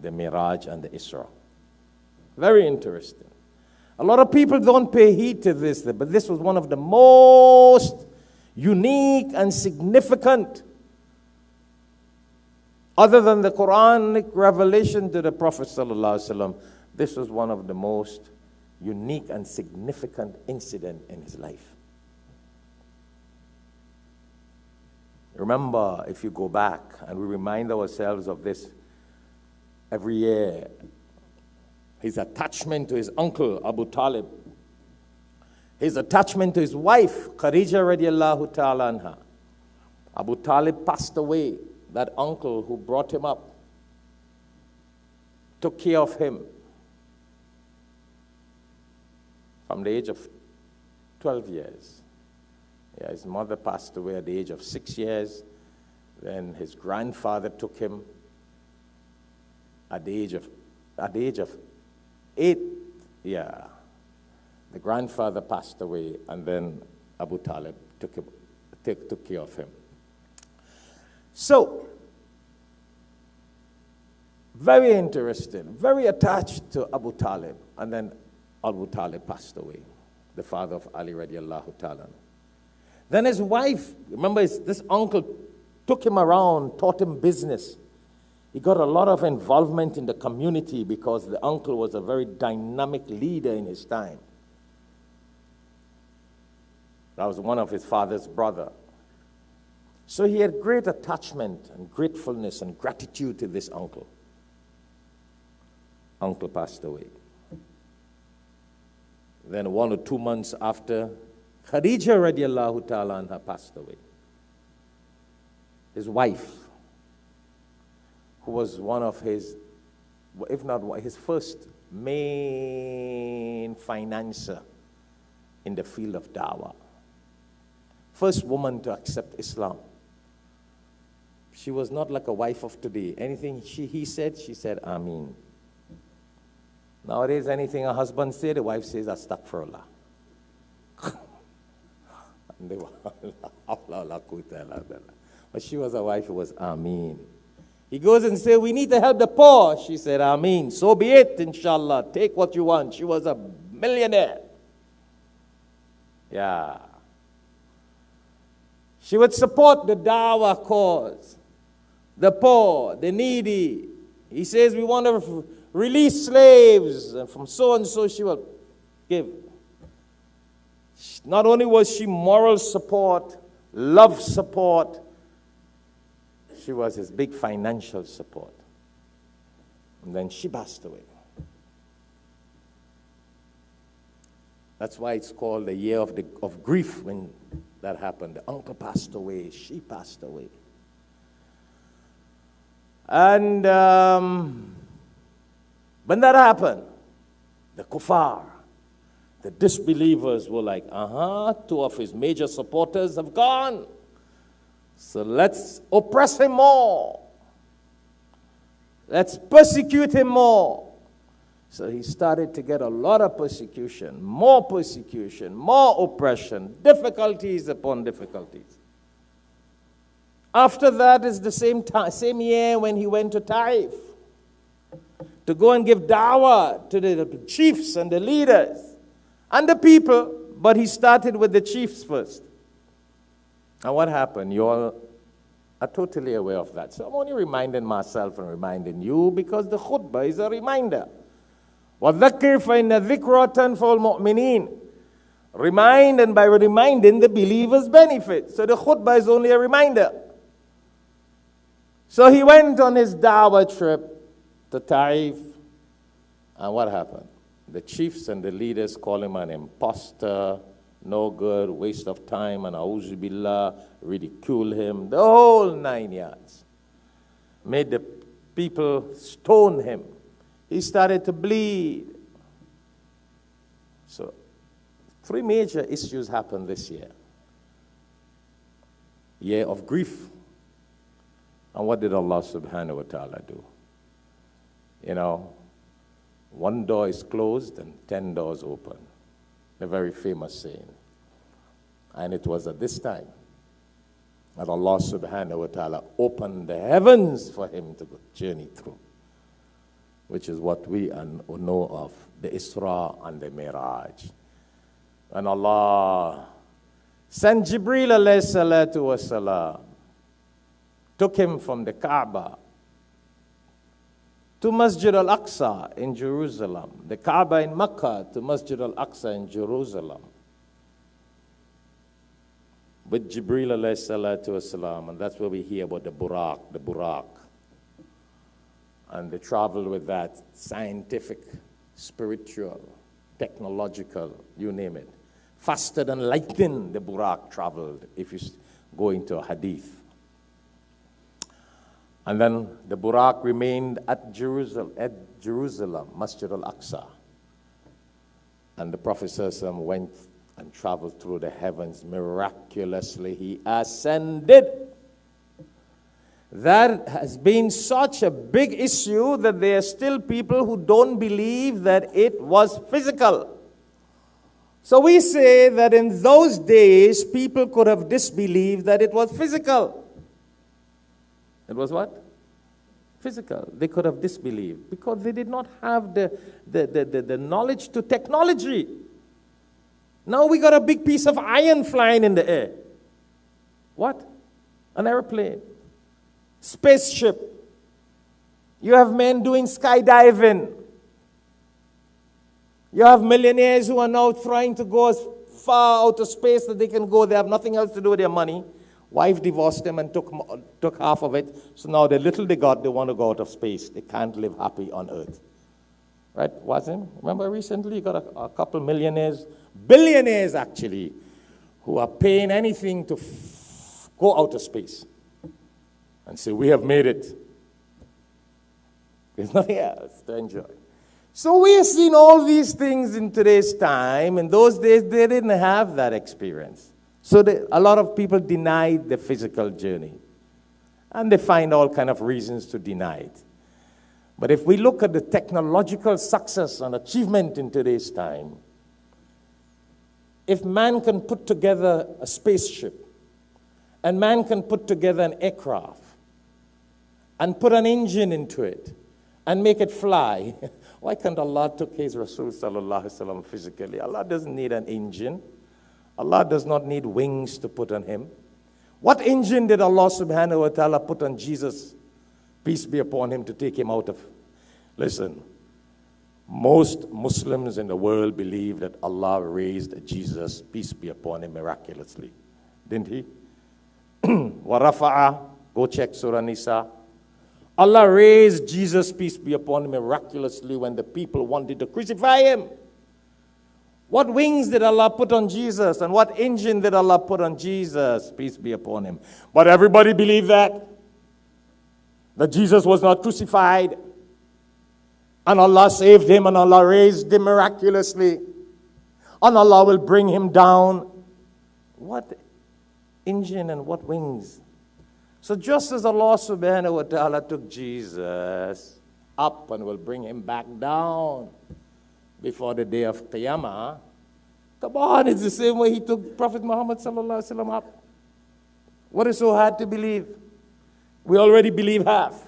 the Miraj and the Isra. Very interesting. A lot of people don't pay heed to this, but this was one of the most unique and significant, other than the Quranic revelation to the Prophet ﷺ, this was one of the most unique and significant incident in his life. Remember, if you go back, and we remind ourselves of this every year, his attachment to his uncle, Abu Talib, his attachment to his wife, Khadija radiallahu ta'ala anha. Abu Talib passed away. That uncle who brought him up, took care of him from the age of 12 years. Yeah, his mother passed away at the age of 6 years. Then his grandfather took him at the age of 8. Yeah, the grandfather passed away, and then Abu Talib took care of him. So, very interesting, very attached to Abu Talib. And then Abu Talib passed away, the father of Ali radiallahu ta'ala. Then his wife, remember this uncle took him around, taught him business. He got a lot of involvement in the community because the uncle was a very dynamic leader in his time. That was one of his father's brother. So he had great attachment and gratefulness and gratitude to this uncle. Uncle passed away. Then 1 or 2 months after, Khadija radiallahu ta'ala anha passed away. His wife, who was one of his, if not his first main financier in the field of dawah. First woman to accept Islam. She was not like a wife of today. Anything he said, she said, Ameen. Nowadays, anything a husband said, the wife says, Astaghfirullah. But she was a wife who was Ameen. He goes and says, we need to help the poor. She said, Ameen. So be it, inshallah. Take what you want. She was a millionaire. Yeah. She would support the dawah cause, the poor, the needy. He says, we want to release slaves, and from so and so she will give. Not only was she moral support, love support, she was his big financial support. And then she passed away. That's why it's called the year of grief when that happened. The uncle passed away, she passed away. And when that happened, the kuffar, the disbelievers were like, 2 of his major supporters have gone. So let's oppress him more. Let's persecute him more. So he started to get a lot of persecution, more oppression, difficulties upon difficulties. After that is the same year when he went to Taif to go and give dawah to the chiefs and the leaders and the people, but he started with the chiefs first. And what happened? You all are totally aware of that. So I'm only reminding myself and reminding you because the khutbah is a reminder. وَذَكِّرْ فَإِنَّ الذِّكْرَ تَنْفَعُ الْمُؤْمِنِينَ. Remind, and by reminding, the believers benefit. So the khutbah is only a reminder. So he went on his dawah trip to Taif. And what happened? The chiefs and the leaders call him an imposter, no good, waste of time, and a'udhu billah, ridicule him, the whole 9 yards. Made the people stone him. He started to bleed. So 3 major issues happened this year. Year of grief. And what did Allah subhanahu wa ta'ala do? You know, 1 door is closed and 10 doors open. A very famous saying. And it was at this time that Allah subhanahu wa ta'ala opened the heavens for him to journey through. which is what we know of, the Isra and the Miraj. And Allah sent Jibreel alayhi salatu wasalam, took him from the Kaaba to Masjid al-Aqsa in Jerusalem, the Kaaba in Mecca to Masjid al-Aqsa in Jerusalem, with Jibreel alayhi salatu wasalam. And that's where we hear about the Buraq. And they traveled with that, scientific, spiritual, technological, you name it. Faster than lightning, the Buraq traveled, if you go into a hadith. And then the Buraq remained at Jerusalem, Masjid al-Aqsa. And the Prophet ﷺ went and traveled through the heavens. Miraculously, he ascended. That has been such a big issue that there are still people who don't believe that it was physical. So we say that in those days, people could have disbelieved that it was physical. It was what? Physical. They could have disbelieved because they did not have the knowledge to technology. Now we got a big piece of iron flying in the air. What? An airplane. Spaceship. You have men doing skydiving. You have millionaires who are now trying to go as far out of space that they can go. They have nothing else to do with their money. Wife divorced them and took half of it. So now the little they got, they want to go out of space. They can't live happy on Earth. Right? Wasn't? Remember recently you got a couple millionaires, billionaires actually, who are paying anything to go out of space. And say, we have made it. There's nothing else to enjoy. So we have seen all these things in today's time. In those days, they didn't have that experience. So a lot of people denied the physical journey. And they find all kind of reasons to deny it. But if we look at the technological success and achievement in today's time, if man can put together a spaceship, and man can put together an aircraft, and put an engine into it, and make it fly, why can't Allah took his Rasul sallallahu alaihi wasallam physically? Allah doesn't need an engine. Allah does not need wings to put on him. What engine did Allah subhanahu wa ta'ala put on Jesus, peace be upon him, to take him out of? Listen, most Muslims in the world believe that Allah raised Jesus, peace be upon him, miraculously. Didn't he? وَرَفَعَ, go check Surah Nisa. Allah raised Jesus, peace be upon him, miraculously when the people wanted to crucify him. What wings did Allah put on Jesus? And what engine did Allah put on Jesus? Peace be upon him. But everybody believed that Jesus was not crucified. And Allah saved him and Allah raised him miraculously. And Allah will bring him down. What engine and what wings? So just as Allah subhanahu wa ta'ala took Jesus up and will bring him back down before the day of Qiyamah, come on, it's the same way he took Prophet Muhammad sallallahu alaihi wasallam up. What is so hard to believe? We already believe half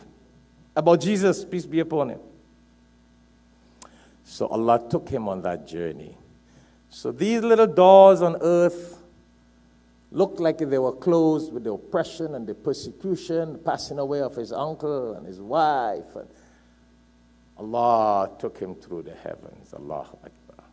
about Jesus, peace be upon him. So Allah took him on that journey. So these little doors on earth looked like they were closed with the oppression and the persecution, passing away of his uncle and his wife. And Allah took him through the heavens. Allahu Akbar.